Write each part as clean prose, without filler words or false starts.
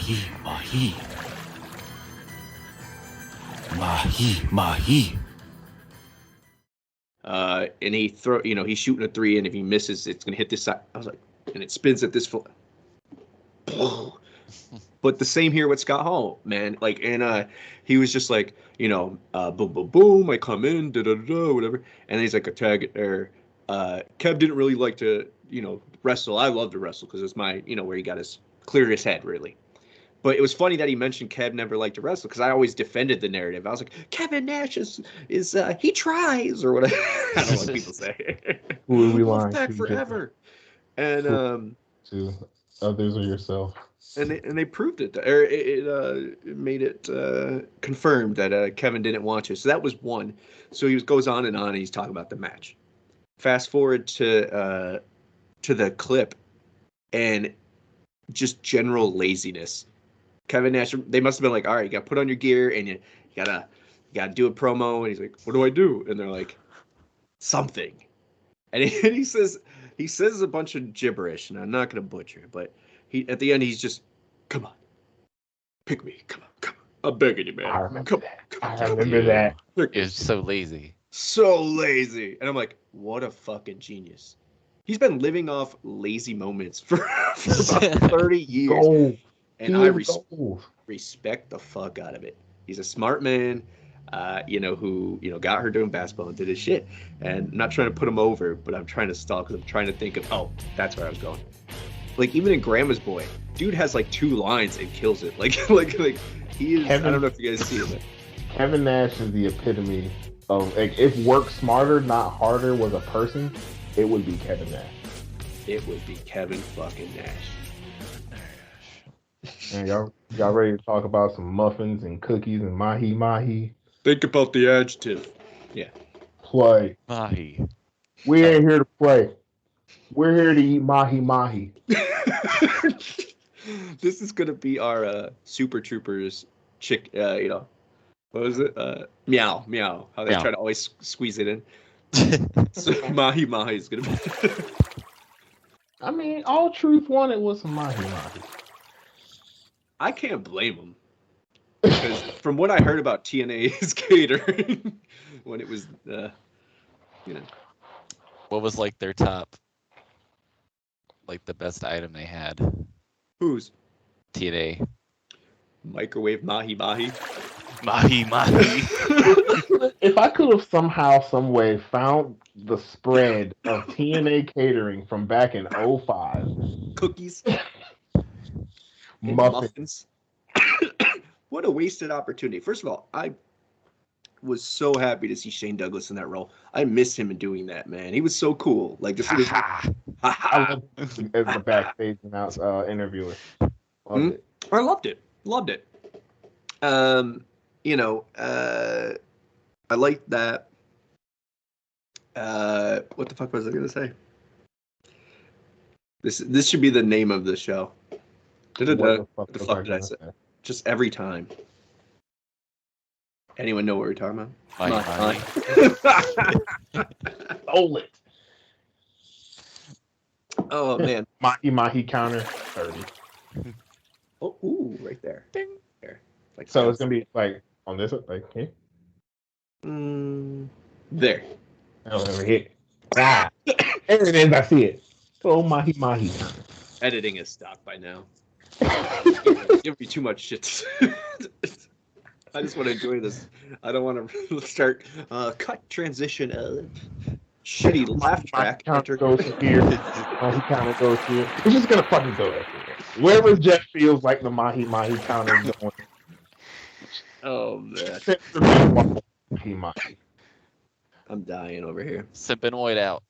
Mahi Mahi. Mahi Mahi. And he's shooting a three, and if he misses, it's gonna hit this side. I was like, and it spins at this foot. But the same here with Scott Hall, man. Like, and he was just like, boom, boom, boom. I come in, da da da, whatever. And he's like a tag. Or Kev didn't really like to, wrestle. I love to wrestle because it's my, where he got cleared his head, really. But it was funny that he mentioned Kev never liked to wrestle because I always defended the narrative. I was like, Kevin Nash is he tries or whatever. I don't know what people say. Who are we lying Wolfpack to? forever. And to others or yourself. And they proved it, or it made it confirmed that Kevin didn't want to. So that was one. So he goes on, and he's talking about the match. Fast forward to the clip, and just general laziness. Kevin Nash, they must have been like, all right, you got to put on your gear, and you gotta do a promo. And he's like, what do I do? And they're like, something. And he says a bunch of gibberish, and I'm not gonna butcher it, but at the end he's just, come on, pick me, come on, I'm begging you, man. I remember that. It's so lazy. So lazy. And I'm like, what a fucking genius. He's been living off lazy moments for about 30 years. Gold. And I respect the fuck out of it. He's a smart man, who, got her doing basketball and did his shit. And I'm not trying to put him over, but I'm trying to stall because I'm trying to think of, that's where I was going. Like, even in Grandma's Boy, dude has like 2 lines and kills it. Like he is, I don't know if you guys see him. Kevin Nash is the epitome of, like, if work smarter, not harder was a person, it would be Kevin Nash. It would be Kevin fucking Nash. And y'all ready to talk about some muffins and cookies and mahi mahi? Think about the adjective. Yeah. Play. Mahi. We ain't here to play. We're here to eat mahi mahi. This is gonna be our Super Troopers what was it? Meow. How they try to always squeeze it in. So Mahi Mahi is gonna be. I mean, all Truth wanted was some mahi mahi. I can't blame them. Because from what I heard about TNA's catering, when it was, What was like their top, like the best item they had? Whose? TNA. Microwave Mahi Mahi. Mahi Mahi. If I could have somehow, some way found the spread of TNA catering from back in 05. Cookies. Muffins. What a wasted opportunity. First of all, I was so happy to see Shane Douglas in that role. I miss him in doing that, man. He was so cool. Like, this was I love him as the backstage interviewer. Loved it. I loved it. I liked that. What the fuck was I gonna say? This should be the name of the show. What the fuck did I say? Just every time. Anyone know what we're talking about? Mahi. Stole it. Oh man. Mahi Mahi counter 30. Oh, ooh, right there. Ding. There. Like, So it's gonna be like on this one, like here. There. Oh, over here. Ah, there it is. I see it. Oh, Mahi Mahi. Editing is stopped by now. Give me too much shit. I just want to enjoy this. I don't want to start cut transition. Shitty laugh track. Counter goes here. Mahi counter goes here. It's just gonna fucking go everywhere. Wherever Jeff feels like the Mahi Mahi counter is going. Oh man. Mahi Mahi. I'm dying over here. Send Benoit out.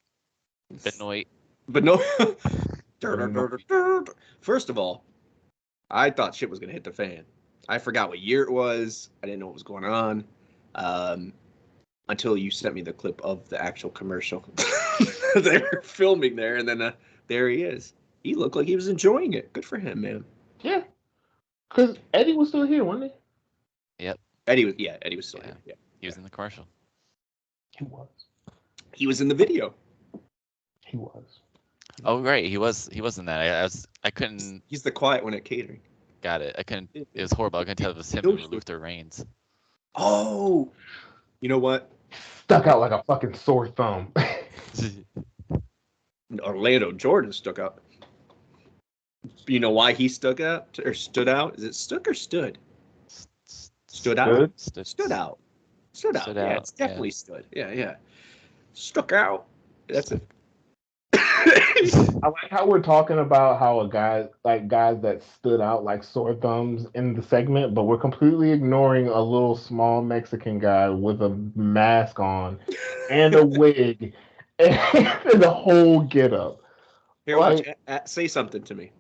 Benoit. But no. First of all, I thought shit was gonna hit the fan. I forgot what year it was. I didn't know what was going on until you sent me the clip of the actual commercial. They were filming there, and then there he is. He looked like he was enjoying it. Good for him, man. Yeah, because Eddie was still here, wasn't he? Yep. Eddie was still here. Yeah. He was in the commercial. He was. He was in the video. He was. Oh right, he was in that. I couldn't. He's the quiet one at catering. Got it. I couldn't. It was horrible. I couldn't tell if it was him Nope. or Luther Reigns. Oh, you know what? Stuck out like a fucking sore thumb. Orlando Jordan stuck out. You know why he stuck out or stood out? Is it stuck or stood? Stood out. Stood out. Stood out. Stood Yeah, out, it's definitely stood. Yeah. Stuck out. That's it. I like how we're talking about how guys that stood out like sore thumbs in the segment, but we're completely ignoring a little small Mexican guy with a mask on and a wig and the whole getup. Here, watch. Say something to me.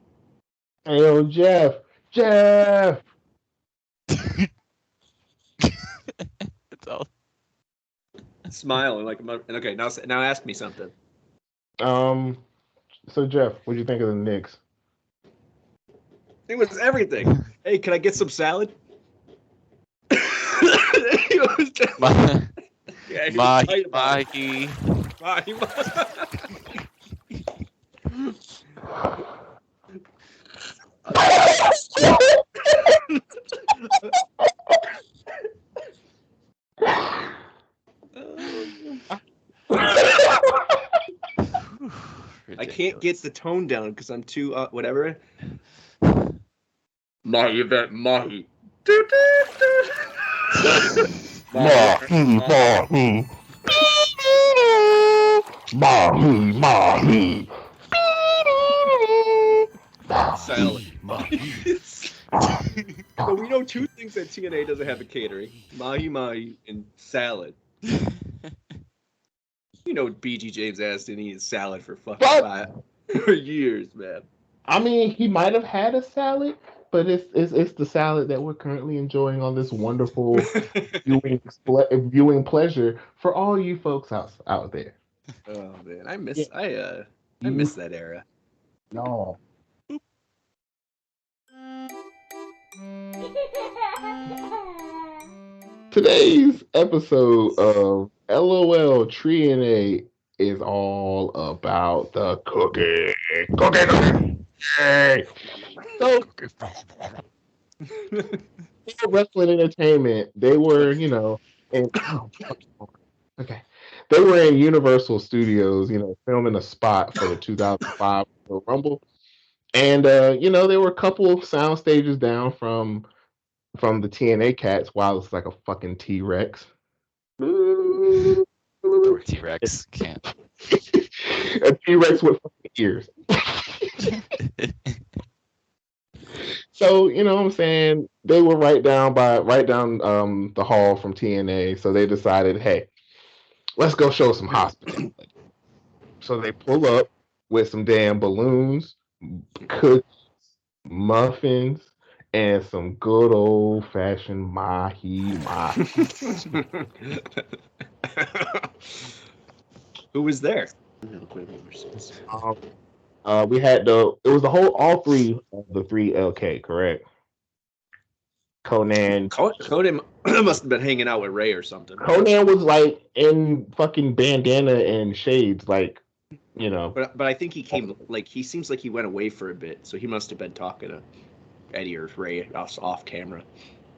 Hey, yo, Jeff. That's all. Smile and like. Okay, now ask me something. So Jeff, what do you think of the Knicks? It was everything. Hey, can I get some salad? It was just- Yeah, he was Mahi tight about it. Mahi. I can't get the tone down because I'm too whatever. Mahi event Mahi. Mahi. Salad. Mahi. But we know two things that TNA doesn't have a catering: Mahi Mahi and salad. You know, BG James ass didn't eat salad for fucking for years, man. I mean, he might have had a salad, but it's the salad that we're currently enjoying on this wonderful viewing pleasure for all you folks out there. Oh man, I miss that era. No. Today's episode of LOLTreeNA is all about the cookie. So, wrestling entertainment, they were, in okay. They were in Universal Studios, filming a spot for the 2005 Royal Rumble. And they were a couple of sound stages down from the TNA cats. Wow, it's like a fucking T-Rex. T-Rex can't. A T-Rex with fucking ears. So, you know what I'm saying? They were right down the hall from TNA. So they decided, hey, let's go show some hospitality. So they pull up with some damn balloons, cookies, muffins, and some good old fashioned Mahi Mahi. Who was there? We had it was all three of the 3LK, correct? Conan must have been hanging out with Ray or something. Conan was like in fucking bandana and shades, like, But I think he came he seems like he went away for a bit, so he must have been talking to Eddie or Ray off camera.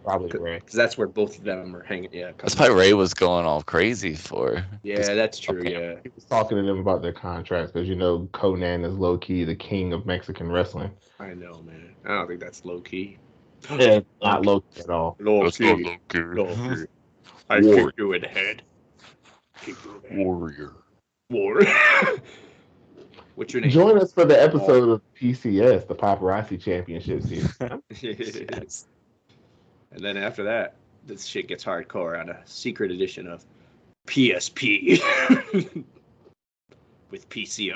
Probably Ray, because that's where both of them are hanging. Yeah, That's why Ray was going all crazy for. Yeah, that's true. Yeah, he was talking to them about their contracts because Conan is low key the king of Mexican wrestling. I know, man. I don't think that's low key. Yeah, not low key at all. Low key. I kick you in the head. Warrior. What's your name? Join us for the episode of PCS, the Paparazzi Championship Series. Yes. And then after that, this shit gets hardcore on a secret edition of PSP with PCO.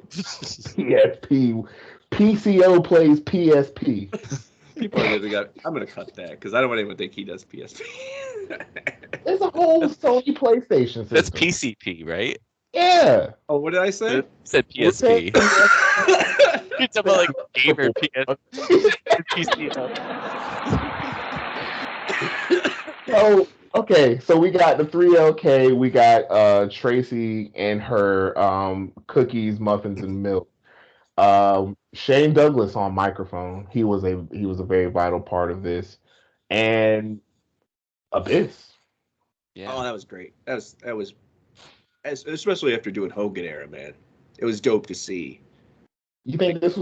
PSP. PCO plays PSP. People are gonna go, I'm gonna cut that because I don't want anyone to think he does PSP. There's a whole Sony PlayStation system. That's PCP, right? Yeah. Oh, what did I say? You said PSP. You're talking about like gamer PC. So okay, so we got the 3LK, we got Tracy and her cookies, muffins, and milk. Shane Douglas on microphone. He was a very vital part of this, and Abyss. Yeah. Oh, that was great. That was especially after doing Hogan era, man. It was dope to see. You think this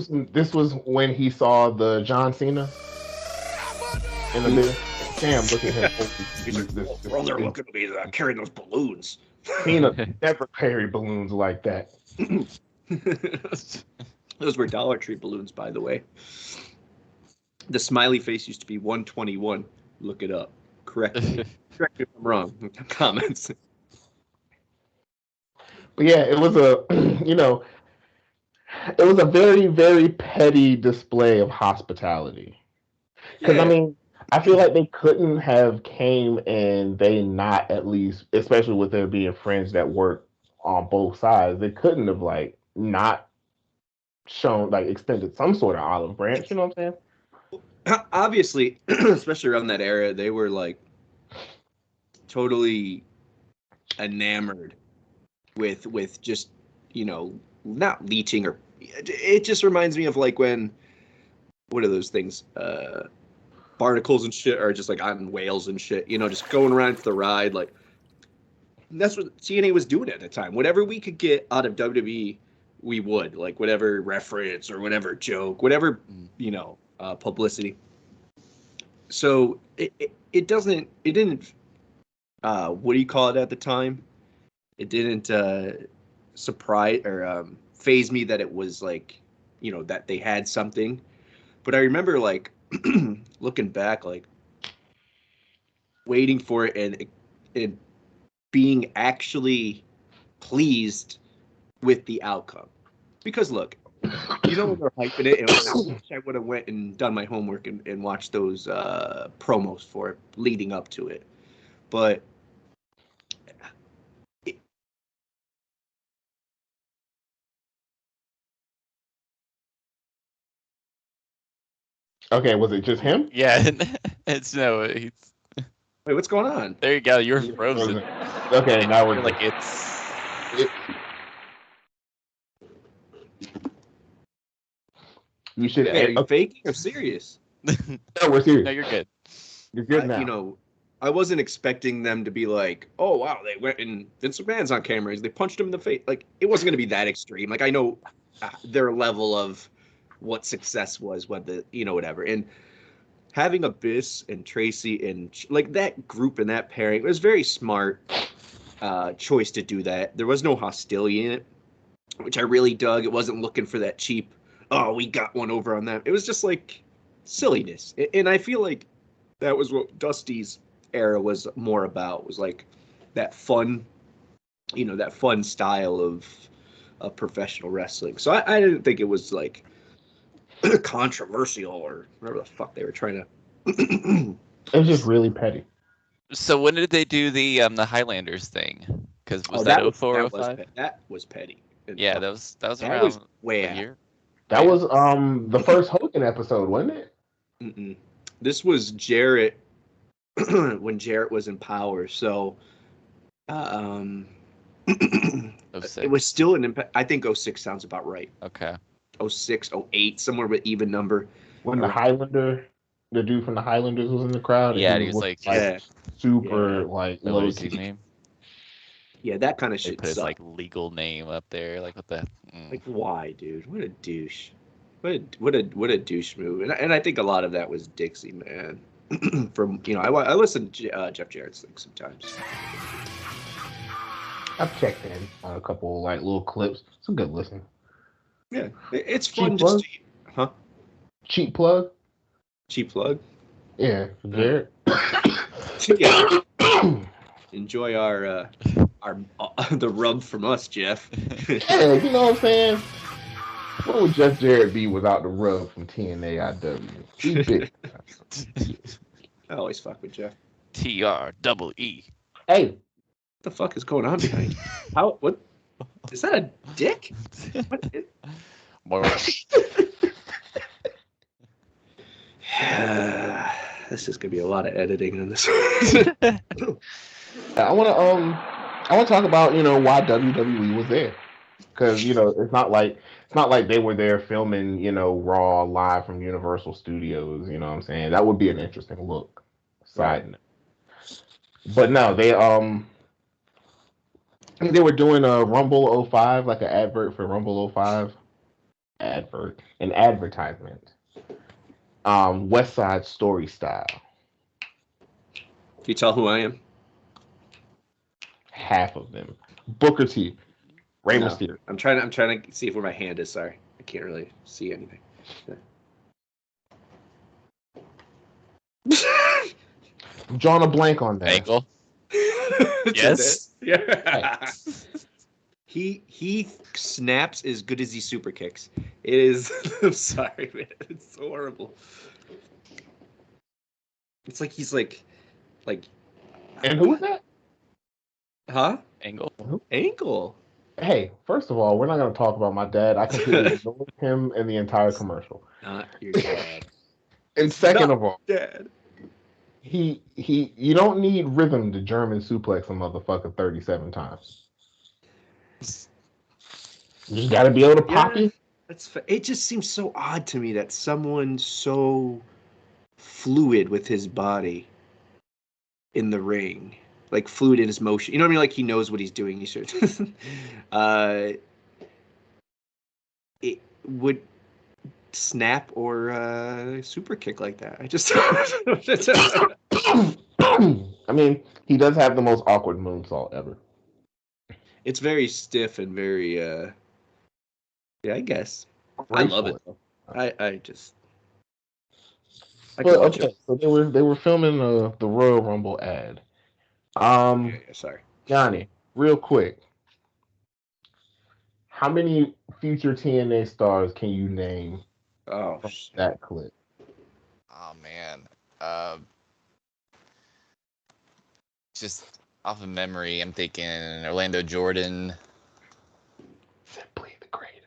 was when he saw the John Cena in the Abyss? Damn, look at him. He's like, This brother, look at me carrying those balloons. Cena never carried balloons like that. Those were Dollar Tree balloons, by the way. The smiley face used to be 121. Look it up. Correct me. Correct me if I'm wrong. Comments. But yeah, it was a it was a very, very petty display of hospitality. Because Yeah. I mean, I feel like they couldn't have came and they not at least, especially with there being friends that work on both sides, they couldn't have like not shown like extended some sort of olive branch. You know what I'm saying? Obviously, especially around that era, they were like totally enamored with just, not leeching, or it just reminds me of like when, what are those things, barnacles and shit are just like on whales and shit, just going around for the ride. Like that's what TNA was doing at the time. Whatever we could get out of WWE, we would, like whatever reference or whatever joke, whatever, publicity. So it didn't what do you call it at the time? It didn't surprise or phase me that it was like, that they had something. But I remember like looking back, like waiting for it and being actually pleased with the outcome. Because look, when they're hyping it, and I wish I would have went and done my homework and watched those promos for it leading up to it. But Okay, was it just him? Yeah. It's no. He's, wait, what's going on? there you go. You're frozen. Okay, now we're You're like it's. You should. Wait, are you faking or serious? No, we're serious. No, you're good. You're good now. I wasn't expecting them to be like, oh wow, they went and Vince McMahon's on camera, they punched him in the face. Like it wasn't going to be that extreme. Like I know their level of what success was, what the whatever. And having Abyss and Tracy and like that group and that pairing, it was very smart choice to do that. There was no hostility in it, which I really dug. It wasn't looking for that cheap, oh, we got one over on them. It was just like silliness. And I feel like that was what Dusty's era was more about, was like that fun, that fun style of professional wrestling. So I didn't think it was like controversial or whatever the fuck they were trying to. It was just really petty. So when did they do the Highlanders thing? Because was that that 04, 05? That was petty. Yeah, that was that around was way a out. year. That was the first Hogan episode, wasn't it? Mm-mm. This was Jarrett when Jarrett was in power. So it was still an impact. I think 06 sounds about right. Okay. 06, 08, somewhere with even number. When the dude from the Highlanders was in the crowd. Yeah, he was like super like what low was his key. name? Yeah, that kind of They shit put his sucked. like legal name up there. Like what the? Like why, dude? What a douche. What a douche move. And I think a lot of that was Dixie, man. From I listen to Jeff Jarrett's thing sometimes. I've checked in on a couple like little clips. It's a good listen. Yeah, it's fun. Cheap Huh? Cheap plug. Cheap plug. Yeah, Jarrett. Yeah. Enjoy our the rub from us, Jeff. Yeah, you know what I'm saying? What would Jeff Jarrett be without the rub from TNAIW? He big. I always fuck with Jeff. TREE. Hey, What the fuck is going on behind you? How? What? Is that a dick? What is... More. This is gonna be a lot of editing on this. I want to talk about why WWE was there. because it's not like they were there filming Raw live from Universal Studios. You know what I'm saying? That would be an interesting look. Side note. But no, I think they were doing a Rumble '05, like an advert for Rumble '05. An advertisement. West Side Story style. Can you tell who I am? Half of them. Booker T. Rey No. Mysterio. I'm trying to see where my hand is. Sorry, I can't really see anything. I'm drawing a blank on that. Angle. Did Yes. it? Yeah. He snaps as good as he super kicks. It is. I'm sorry, man. It's horrible. It's like he's like. And who was that? Huh? Angle. Ankle. Hey, first of all, we're not going to talk about my dad. I completely ignored him in the entire commercial. Not your dad. And second of all, Dad. you don't need rhythm to German suplex a motherfucker 37 times. You just got to be able to pop you. It just seems so odd to me that someone so fluid with his body in the ring, like fluid in his motion. You know what I mean? Like he knows what he's doing. He should. It would snap or super kick like that. I just. I mean, he does have the most awkward moonsault ever. It's very stiff and very. Yeah, I guess. I love it. I just. I can watch it. So they were filming the Royal Rumble ad. Yeah, sorry. Johnny, real quick. How many future TNA stars can you name from that clip? Oh man. Just off of memory, I'm thinking Orlando Jordan. Simply the greatest.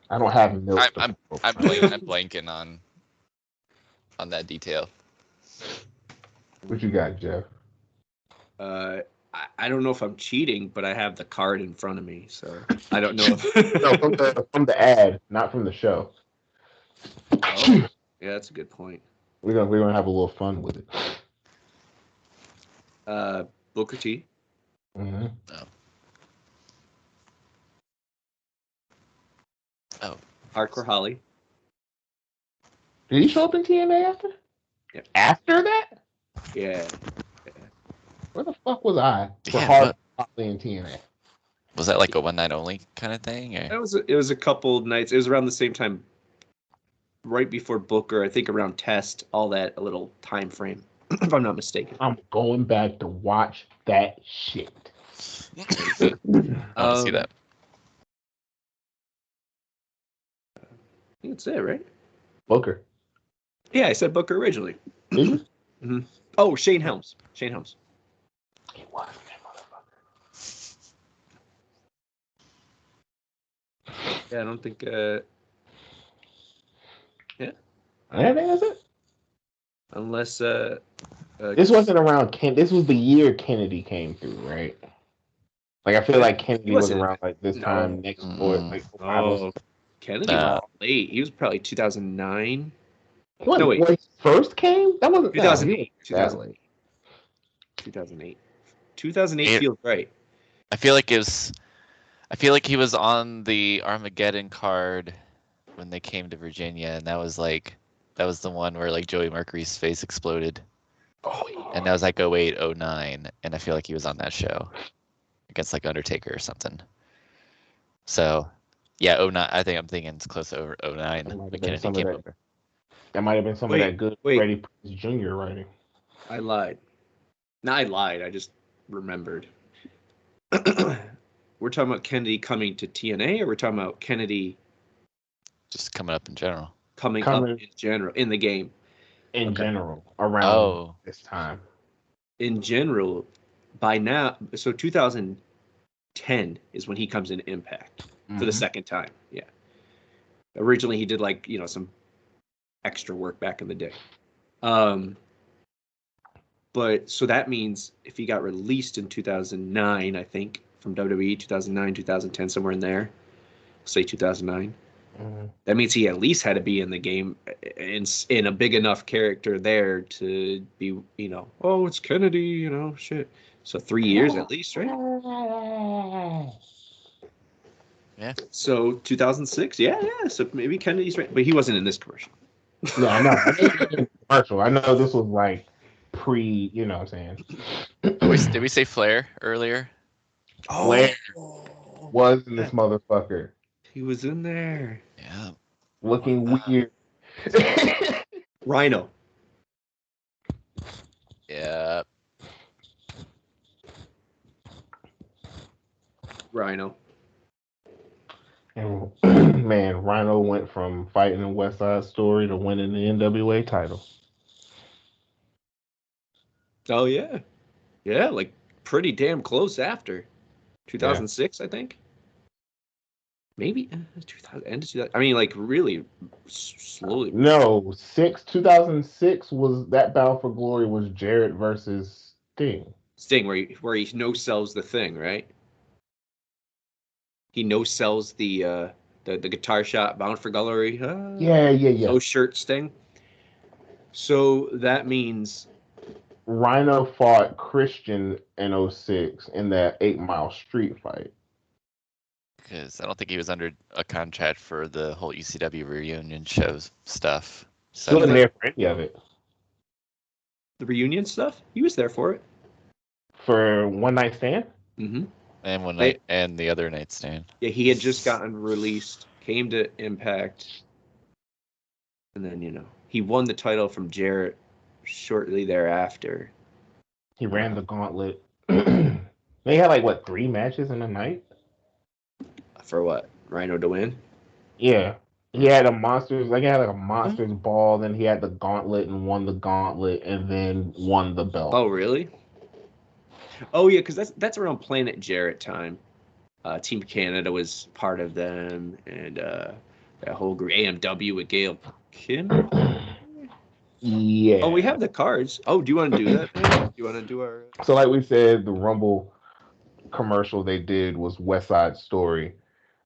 I don't have notes. I'm blanking on that detail. What you got, Jeff? I don't know if I'm cheating, but I have the card in front of me, so I don't know if. No, from the ad, not from the show. Oh, yeah, that's a good point. We're gonna have a little fun with it. Booker T. Mm-hmm. Oh. Hardcore Holly. Did he show up in TNA after? Yeah. After that? Yeah. Where the fuck was I for Yeah, Hardcore Holly in TNA? Was that like a one night only kind of thing? Or? It was a couple nights. It was around the same time, right before Booker. I think around Test, all that, a little time frame, if I'm not mistaken. I'm going back to watch that shit. I want to see that. I think that's it, right? Booker. Yeah, I said Booker originally. Did you? Mm-hmm. Oh, Shane Helms. Shane Helms. He was that motherfucker. Yeah, I don't think. Yeah. I think that's it. Unless. This wasn't around This was the year Kennedy came through, right? Like I feel like Kennedy was around like this time next or like. Kennedy was late. He was probably 2009. What, no, wait. When he first came? That wasn't 2008. 2008. 2008. 2008 feels right. I feel like he was on the Armageddon card when they came to Virginia, and that was the one where like Joey Mercury's face exploded. Oh yeah. And that was like 08, 09, and I feel like he was on that show against like Undertaker or something. So, yeah, 09. I think I'm thinking it's close to 09. When Kennedy came over. That might have been some of that good Freddie Prinze Jr. writing. I lied. No, I lied. I just remembered. We're talking about Kennedy coming to TNA, or we're talking about Kennedy just coming up in general? Coming up in general in the game. In general, around this time. In general, by now, so 2010 is when he comes in Impact for the second time. Yeah. Originally, he did like some extra work back in the day. But so that means if he got released in 2009, I think from WWE, 2009, 2010, somewhere in there. Say 2009. Mhm. That means he at least had to be in the game in a big enough character there to be, oh, it's Kennedy, shit. So 3 years at least, right? Yeah. So 2006, yeah. So maybe Kennedy's right, but he wasn't in this commercial. No, I know. I know it was commercial. I know this was like pre. You know what I'm saying? Did we say Flair earlier? Flair was in this motherfucker He was in there. Yeah. looking weird. Rhino. Yeah. Rhino. And man, Rhino went from fighting in West Side Story to winning the NWA title. Oh yeah, yeah, like pretty damn close after 2006, I think. Maybe 2000 end of 2000. I mean, like really slowly. No, 2006 was that Battle for Glory was Jarrett versus Sting. Sting, where he no sells the thing, right? He no sells the guitar shot, Bound for Glory. Yeah. No shirt Sting. So that means Rhino fought Christian in 06 in that 8 Mile Street fight. Because I don't think he was under a contract for the whole ECW reunion shows stuff. He So wasn't there for any of it. the reunion stuff. He was there for it. For One Night Stand? Mm-hmm. and one night and the other nightstand. Yeah, he had just gotten released, came to Impact, and then he won the title from Jarrett shortly thereafter. He ran the gauntlet. They had like what 3 matches in a night? For what? Rhino to win? Yeah. He had a monsters ball, then he had the gauntlet and won the gauntlet and then won the belt. Oh, really? Oh, yeah, because that's around Planet Jarrett time. Team Canada was part of them, and that whole group, AMW with Gail Kim. Yeah. Oh, we have the cards. Oh, do you want to do that, man? Do you want to do our... So like we said, the Rumble commercial they did was West Side Story.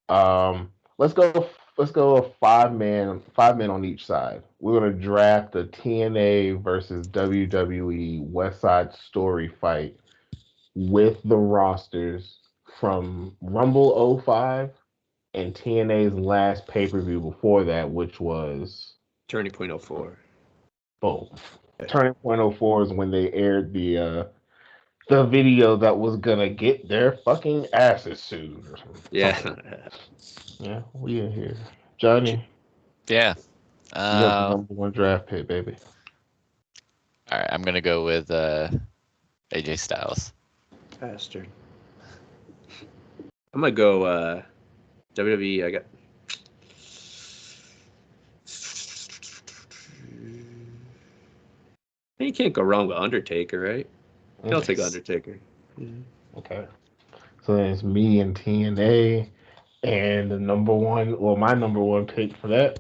Let's go 5 men on each side. We're gonna draft the TNA versus WWE West Side Story fight with the rosters from Rumble 05 and TNA's last pay-per-view before that, which was Turning Point 04. boom. Turning Point 04 is when they aired the video that was gonna get their fucking asses sued. Or something. Yeah. Yeah, we in here. Johnny, Yeah. you got the number 1 draft pick, baby. All right, I'm gonna go with AJ Styles. Bastard. I'm gonna go WWE. I got. You can't go wrong with Undertaker, right? I'll take Undertaker. Okay. So then it's me and TNA, and my number 1 pick for that,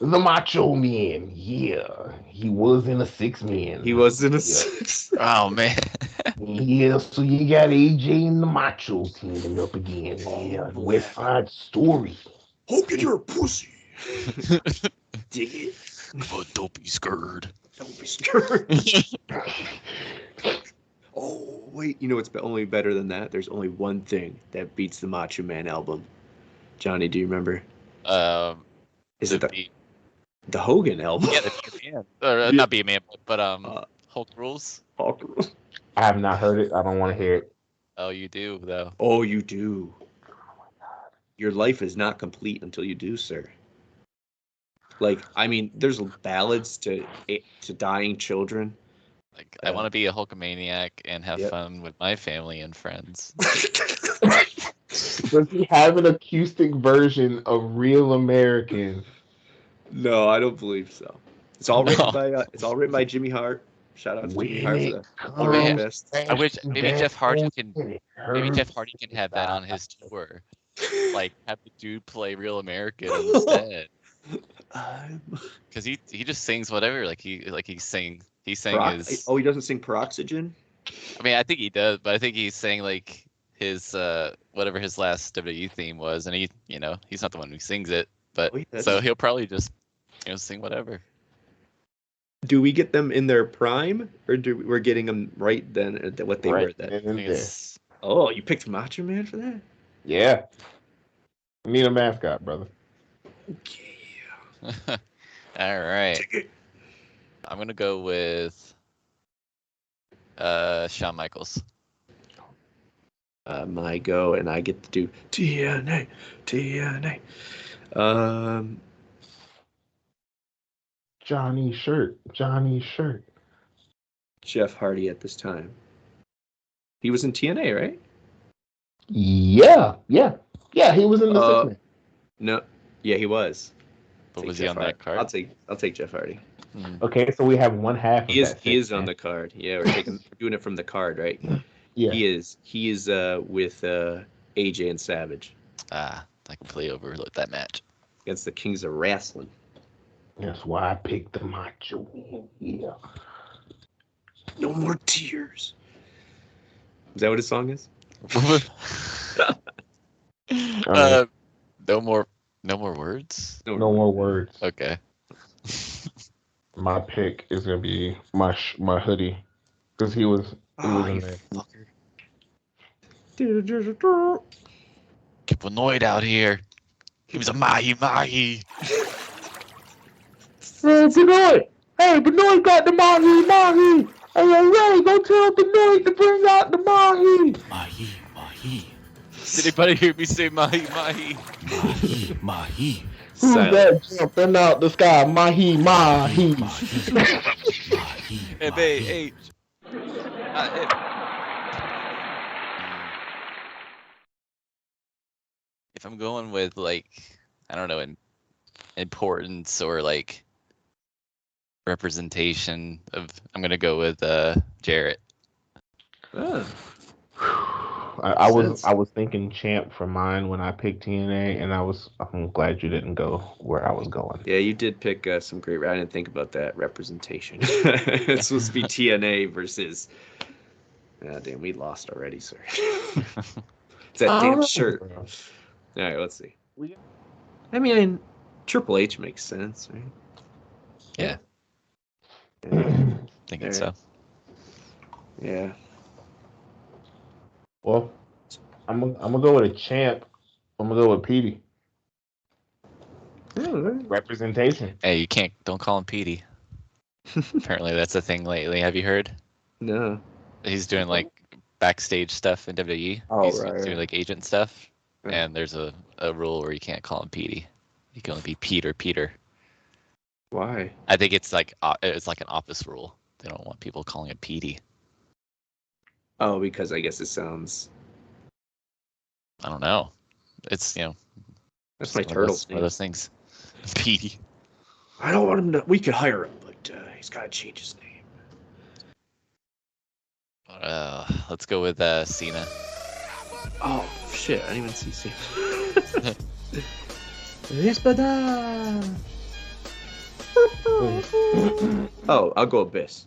the Macho Man. Yeah, he was in a 6-man. He was in a 6. Oh man. Yeah, so you got AJ and the Macho teaming up again. Yeah, West Side Story. Hope you're a pussy. Dig it. But don't be scared. Don't be scared. Oh, wait. You know what's only better than that? There's only one thing that beats the Macho Man album. Johnny, do you remember? Is it the Hogan album? Yeah, the B-Man. Or, not B-Man, but Hulk Rules. Hulk. I have not heard it. I don't want to hear it. Oh, you do though. Oh, you do. Your life is not complete until you do, sir. Like, I mean, there's ballads to dying children. Like, I want to be a Hulkamaniac and have fun with my family and friends. Does he have an acoustic version of Real American? No, I don't believe so. It's all written by Jimmy Hart. Shout out to Jimmy Hart for the best. I wish maybe Jeff Hardy can have that on his tour. Like, have the dude play Real American instead. Because he just sings whatever. He sang his. Oh, he doesn't sing Peroxygen? I mean, I think he does, but I think he's saying like his whatever his last WWE theme was, and he's not the one who sings it, but Oh, so he'll probably just sing whatever. Do we get them in their prime, or we're getting them right then at what they were then? I think it's Oh, you picked Macho Man for that? Yeah. We need a mascot, brother. Okay. all right. Take it. I'm gonna go with Shawn Michaels. My go, and I get to do TNA. Johnny Shirt. Jeff Hardy at this time. He was in TNA, right? Yeah. He was in the Uh, 6-man. No. Yeah, he was. But Take was he Jeff on that card? I'll take Jeff Hardy. Okay, so we have one half. He of is on the card. Yeah, we're doing it from the card, right? Yeah. He is with AJ and Savage I completely overlooked that match. against the Kings of Wrestling. That's why I picked the Macho. Yeah. No more tears. Is that what his song is? No more words. No more words. Okay. My pick is gonna be my hoodie because he was in there. Keep annoyed out here. He was a Mahi Mahi. Hey, Benoit! Hey, Benoit got the Mahi Mahi! Hey, Ray, go tell Benoit to bring out the Mahi! Mahi Mahi. Did anybody hear me say Mahi Mahi? Mahi Mahi. Who's that jumping out the sky? Mahi Mahi! Mahi. M-A-H. If I'm going with I don't know, importance or representation of, I'm gonna go with Jarrett. Oh. I was thinking champ for mine when I picked TNA, and I'm glad you didn't go where I was going. Yeah, you did pick some great. I didn't think about that representation. It's supposed to be TNA versus. Ah, damn, we lost already, sir. It's that damn shirt. All right, let's see. I mean, Triple H makes sense, right? Yeah. Thinking Alright. so. Yeah. Well, I'm gonna go with a champ. I'm gonna go with Petey. Representation. Hey, don't call him Petey. Apparently that's a thing lately. Have you heard? No. He's doing backstage stuff in WWE. Oh, He's right. doing agent stuff. Right. And there's a rule where you can't call him Petey. You can only be Peter. Why? I think it's like an office rule. They don't want people calling him Petey. Oh, because I guess it sounds. I don't know. It's That's my one of turtle those- one of name. those things. Petey. I don't want him to. We could hire him, but he's got to change his name. Let's go with Cena. Oh shit! I didn't even see Cena. Espada. Oh, I'll go Abyss.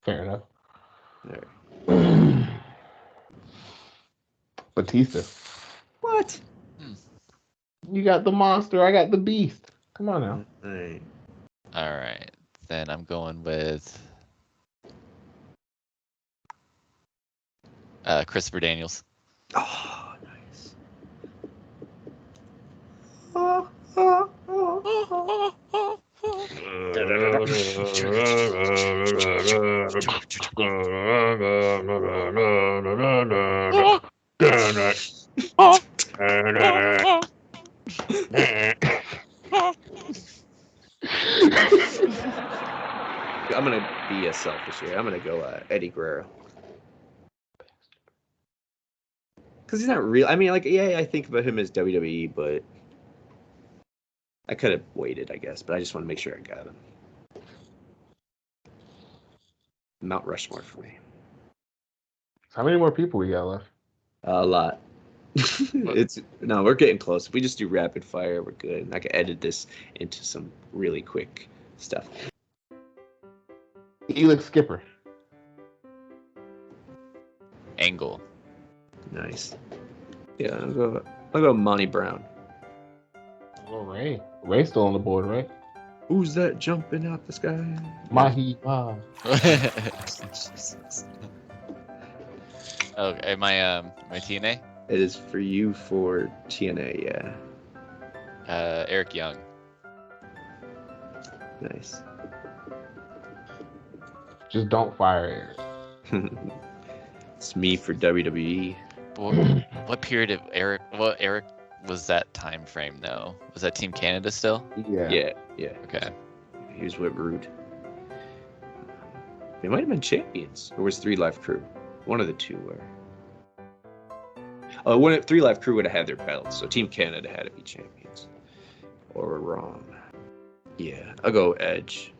Fair enough. There. Batista. What? You got the monster. I got the beast. Come on now. Right. All right, then I'm going with Christopher Daniels. Oh, nice. I'm gonna be selfish here. I'm gonna go Eddie Guerrero. Because he's not real. I mean, yeah, I think about him as WWE, but I could have waited, I guess. But I just want to make sure I got him. Mount Rushmore for me. How many more people we got left? A lot. We're getting close. If we just do rapid fire, we're good. And I can edit this into some really quick stuff. Elix Skipper. Angle. Nice. Yeah, I'll go Monty Brown. Well, Ray. Ray's still on the board, right? Who's that jumping out the sky? Mahi Mahi. Okay, my TNA. It is for you for TNA, yeah. Eric Young. Nice. Just don't fire Eric. It's me for WWE. What period of Eric? What Eric was that time frame though? Was that Team Canada still? Yeah. Okay. He was with Rude. They might have been champions. Or was 3 Live Crew? One of the two were. Oh, 3 Live Crew would have had their belts, so Team Canada had to be champions. Or we're wrong. Yeah, I'll go Edge.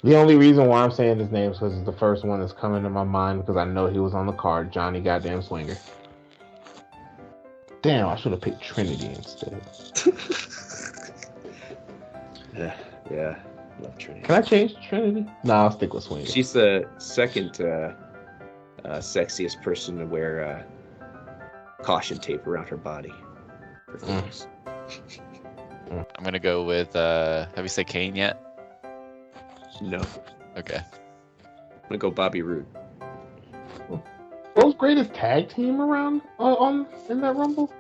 The only reason why I'm saying his name is because it's the first one that's coming to my mind because I know he was on the card. Johnny goddamn Swinger. Damn, I should have picked Trinity instead. Yeah, love Trinity. Can I change Trinity? No, I'll stick with Swinger. She's the second sexiest person to wear caution tape around her body. For things. I'm gonna go with. Have you said Kane yet? No, Okay. I'm gonna go Bobby Roode. World's greatest tag team around in that Rumble?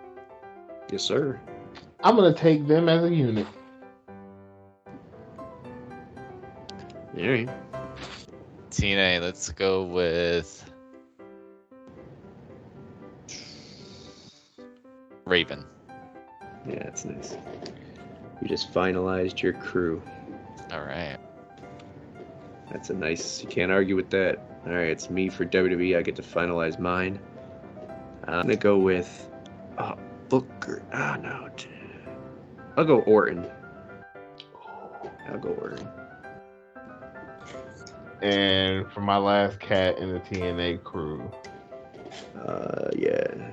Yes, sir. I'm gonna take them as a unit. All right. TNA. Let's go with Raven. Yeah, that's nice. You just finalized your crew. All right. That's a nice. You can't argue with that. All right, it's me for WWE. I get to finalize mine. I'm gonna go with Booker. No. I'll go Orton. I'll go Orton. And for my last cat in the TNA crew. Yeah.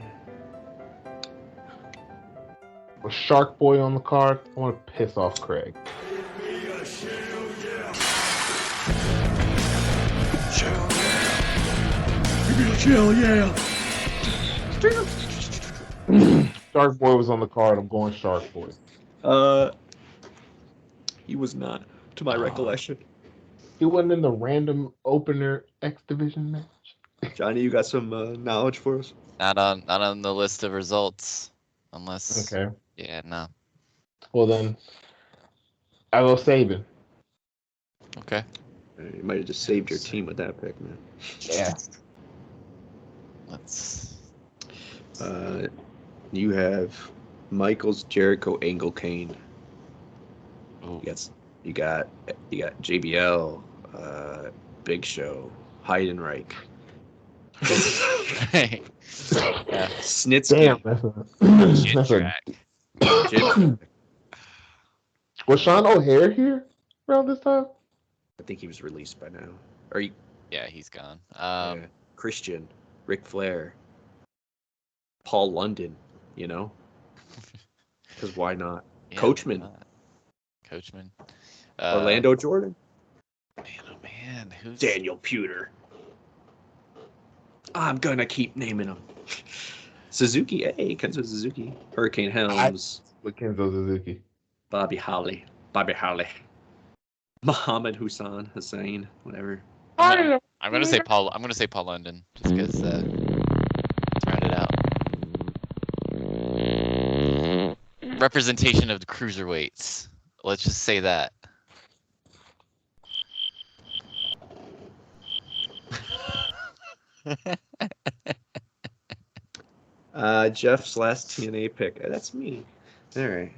With Shark Boy on the card, I want to piss off Craig. Hell yeah. Shark Boy was on the card. I'm going Shark Boy. He was not, to my recollection. He wasn't in the random opener X Division match. Johnny, you got some knowledge for us? Not on the list of results, unless. Okay. Yeah. No. Well then, I go Sabin. Okay. You might have just saved your team with that pick, man. Yeah. Let's. You have Michaels, Jericho, Angle, Kane. Ooh. You got JBL, Big Show, Heidenreich, Yeah. Snitsky. Damn, Shit that's a track. Was Sean O'Hare here around this time? I think he was released by now. Or Yeah, he's gone. Christian, Ric Flair, Paul London, you know? Because why not? Yeah, Coachman. why not? Coachman. Orlando Jordan. Man, oh man, who's Daniel Puder. I'm gonna keep naming them. Suzuki, hey, Kenzo Suzuki. Hurricane Helms. With Kenzo Suzuki. Bobby Holly. Muhammad Hussein, whatever. I'm gonna say Paul. I'm gonna say Paul London, just because to round it out. Representation of the cruiserweights. Let's just say that. Jeff's last TNA pick. That's me. All right.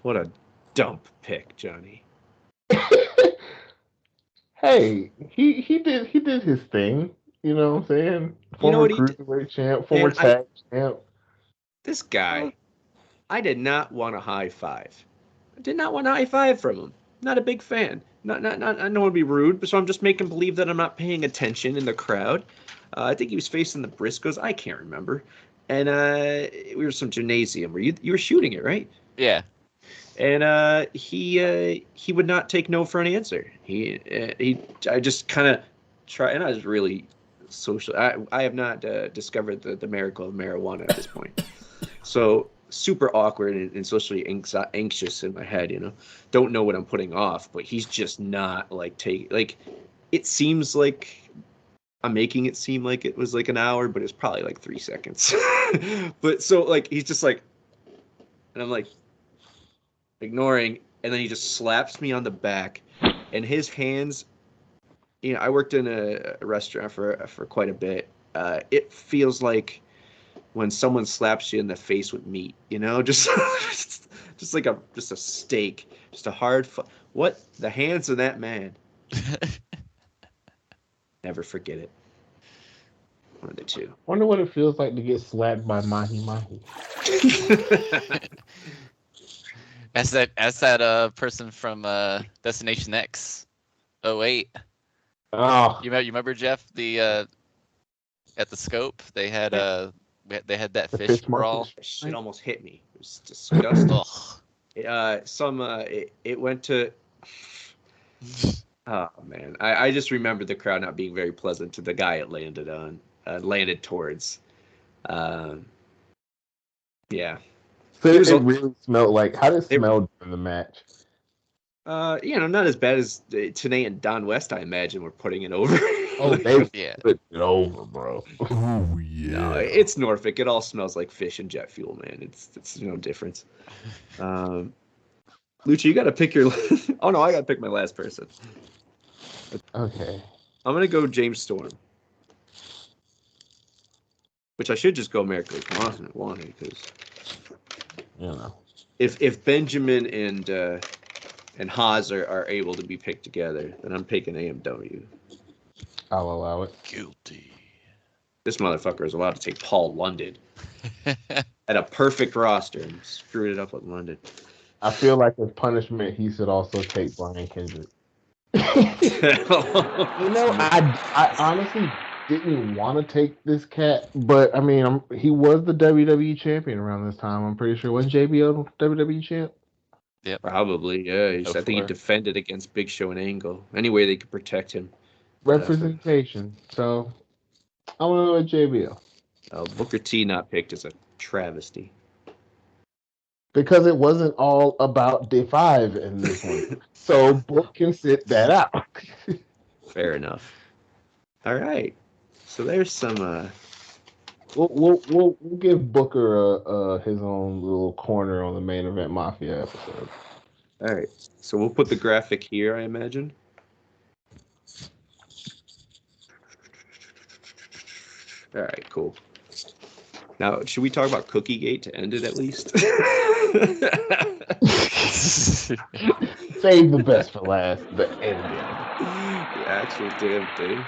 What a dump pick, Johnny. Hey, he did his thing. You know what I'm saying? You know Former what he did? cruiserweight champ, former Man, tag champ. This guy, I did not want a high five. I did not want a high five from him. Not a big fan. Not. I don't want to be rude, but so I'm just making believe that I'm not paying attention in the crowd. I think he was facing the Briscoes. I can't remember. And we were some gymnasium where you were shooting it, right? Yeah. And he would not take no for an answer. I just kind of try, and I was really social. I have not discovered the miracle of marijuana at this point. So super awkward and socially anxious in my head, don't know what I'm putting off, but he's just not like it seems like I'm making it seem like it was like an hour, but it's probably like 3 seconds. But so like he's just like, and I'm like ignoring, and then he just slaps me on the back, and his hands, I worked in a restaurant for quite a bit. It feels like when someone slaps you in the face with meat, just just like a steak, just a hard what the hands of that man. Never forget it. One of the two. Wonder what it feels like to get slapped by Mahi Mahi. That's that person from Destination X. Oh wait. Oh, You remember Jeff? The at the scope they had that the fish fish brawl. market. Shit almost hit me. It was disgusting. Ugh. It went to. Oh man, I just remember the crowd not being very pleasant to the guy it landed towards. Yeah. So He was it really smelled like. How did it They- smell during the match? Not as bad as Tanae and Don West, I imagine, were putting it over. Oh, they Yeah. put it over, bro. Oh yeah. No, it's Norfolk. It all smells like fish and jet fuel, man. It's no difference. Lucha, you got to pick your. Oh no, I got to pick my last person. Okay. I'm gonna go James Storm, which I should just go America's wanted because if Benjamin and Haas are able to be picked together, then I'm picking AMW. I'll allow it. Guilty. This motherfucker is allowed to take Paul London at a perfect roster and screwed it up with London. I feel like as punishment, he should also take Brian Kendrick. I honestly didn't want to take this cat, but I mean, he was the WWE champion around this time. I'm pretty sure. Wasn't JBL WWE champ? Yep. Probably, yeah. I think he defended against Big Show and Angle. Any way they could protect him. Representation. So I'm gonna go with JBL. Booker T not picked is a travesty. Because it wasn't all about Day 5 in this one. So Book can sit that out. Fair enough. All right. So there's some We'll give Booker his own little corner on the main event Mafia episode. all right. So we'll put the graphic here, I imagine. All right, cool. Now, should we talk about CookieGate to end it at least? Save the best for last. The ending. The actual damn thing.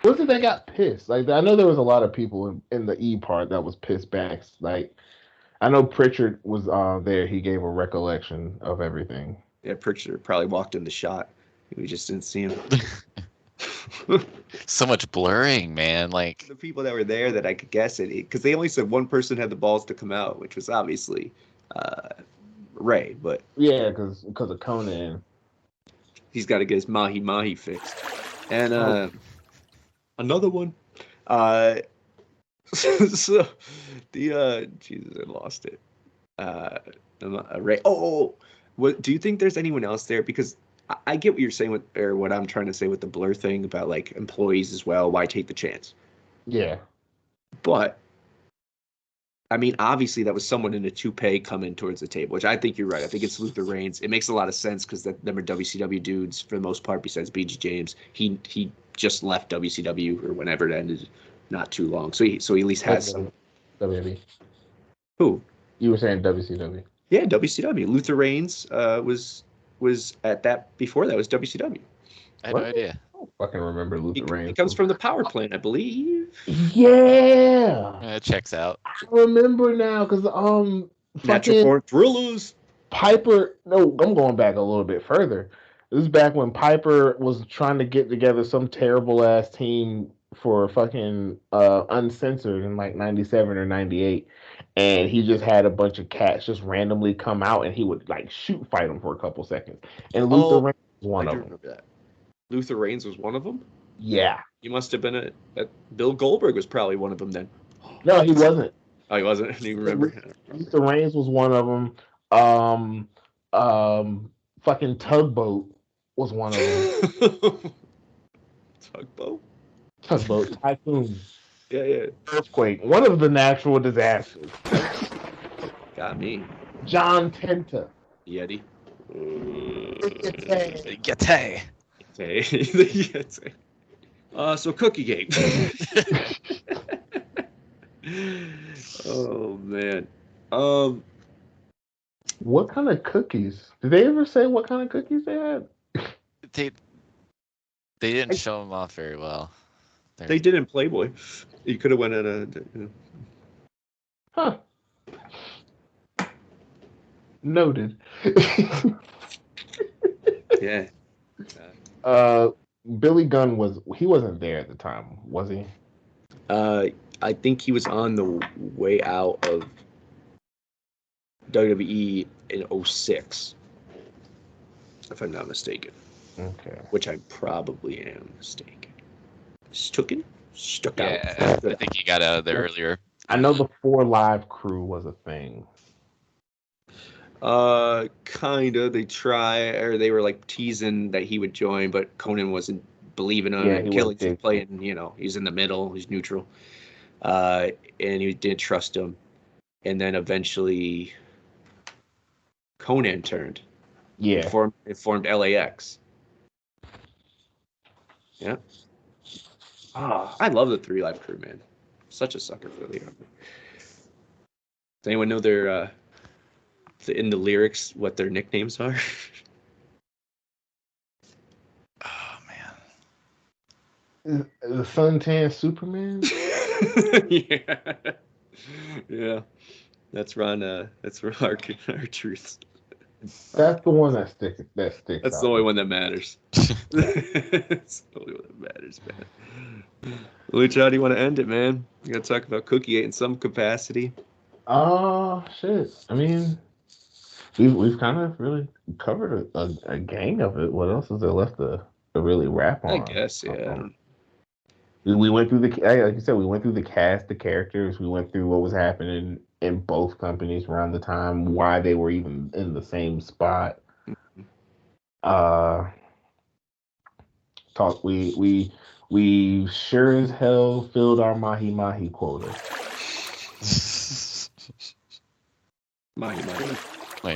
Was it they got pissed? Like I know there was a lot of people in the E part that was pissed back. Like I know Prichard was there. He gave a recollection of everything. Yeah, Prichard probably walked in the shot. We just didn't see him. So much blurring, man. Like The people that were there that I could guess it, because they only said one person had the balls to come out, which was obviously Ray, but Yeah, because of Conan. he's got to get his Mahi Mahi fixed. And another one. So the Jesus, I lost it. Ray. What do you think there's anyone else there? Because I get what you're saying or what I'm trying to say with the blur thing about like employees as well. Why take the chance? Yeah. But I mean, obviously that was someone in a toupee coming towards the table, which I think you're right. I think it's Luther Reigns. It makes a lot of sense because them are WCW dudes for the most part. Besides BG James, he just left WCW or whenever it ended, not too long. So he at least has some. WWE. Who? You were saying WCW. Yeah, WCW. Luther Reigns was at that before that was WCW. I had no idea. I don't fucking remember Luther Reigns. He comes from the power plant, I believe. Yeah. It checks out. I remember now because Natural fucking Born Thrillers. Piper. No, I'm going back a little bit further. This is back when Piper was trying to get together some terrible ass team for fucking Uncensored in like 97 or 98. and he just had a bunch of cats just randomly come out, and he would like shoot fight them for a couple seconds. And Luther Oh, Reigns was I one do of them. remember that. Luther Reigns was one of them. Yeah. He must have been a Bill Goldberg was probably one of them then. No, he wasn't. Oh, he wasn't. I didn't even remember. Luther Reigns was one of them. Fucking Tugboat was one of them. Tugboat Typhoon. Yeah. Earthquake. One of the natural disasters. Got me. John Tenta. Yeti. Yeti. Yeti. So CookieGate. Oh man. What kind of cookies? Did they ever say what kind of cookies they had? They didn't show them off very well. They did in Playboy. You could have went at a. Huh. Noted. Yeah. Billy Gunn wasn't there at the time, was he? I think he was on the way out of WWE in 06, if I'm not mistaken. Okay. Which I probably am mistaken. Stuck out. Yeah, I think he got out of there earlier. I know the 4 Live crew was a thing. Kinda. They were like teasing that he would join, but Conan wasn't believing him. And Killing's playing, he's in the middle, he's neutral. And he didn't trust him. And then eventually Conan turned. Yeah. It formed LAX. Yeah. I love the 3 Live crew, man. Such a sucker for the. Does anyone know their in the lyrics what their nicknames are? Oh man. The Suntan Superman? Yeah. That's Ron. That's our truths. That's the one that sticks. That's out. the only one that matters. That's the only one that matters, man. Lucha, how do you want to end it, man? You got to talk about CookieGate in some capacity. Shit. I mean, we've kind of really covered a gang of it. What else is there left to really wrap on? I guess, yeah. We went through like you said, we went through the cast, the characters. We went through what was happening in both companies around the time, why they were even in the same spot. We sure as hell filled our Mahi Mahi quota. Mahi Mahi.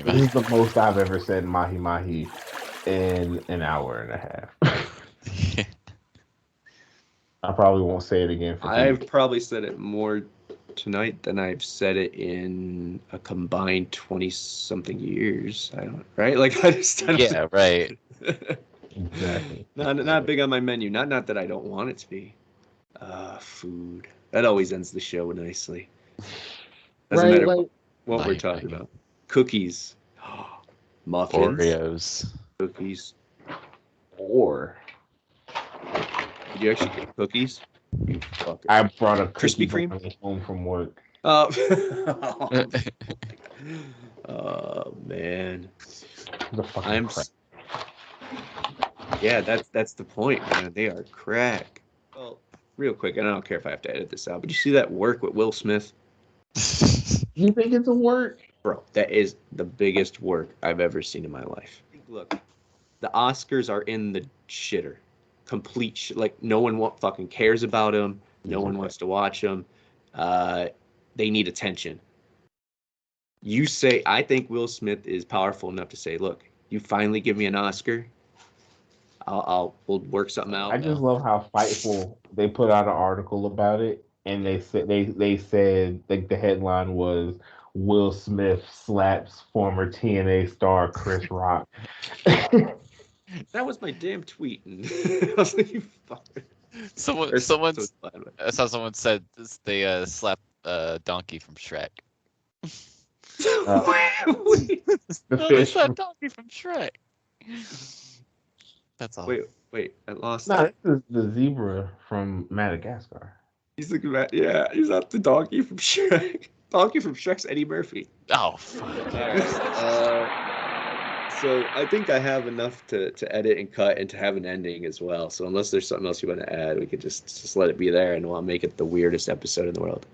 This is the most I've ever said Mahi Mahi in an hour and a half. I probably won't say it again. I've probably said it more tonight than I've said it in a combined 20-something years. Right? Like I don't yeah, right. Exactly. Not big on my menu. Not that I don't want it to be. Food. That always ends the show nicely. Doesn't matter what we're talking about. Cookies. Muffins. Oreos. Cookies. Or did you actually get cookies? You fucker. I brought a Krispy Kreme home from work. Oh man. Yeah, that's the point, man. They are crack. Well, real quick, and I don't care if I have to edit this out, but you see that work with Will Smith? You think it's a work? Bro, that is the biggest work I've ever seen in my life. Look, the Oscars are in the shitter. Complete shit. Like, no one fucking cares about him. No one wants to watch him. They need attention. You say, I think Will Smith is powerful enough to say, look, you finally give me an Oscar. We'll work something out. I just love how Fightful, they put out an article about it, and they said like the headline was Will Smith slaps former TNA star Chris Rock. That was my damn tweet. And I was like, you fucker. I saw someone said they slapped Donkey from Shrek. They slapped Donkey from Shrek. That's all. Wait, I lost. No, this is the zebra from Madagascar. He's looking at, he's not the donkey from Shrek. Donkey from Shrek's Eddie Murphy. Oh, fuck. So I think I have enough to edit and cut and to have an ending as well. So unless there's something else you want to add, we could just let it be there, and we'll make it the weirdest episode in the world.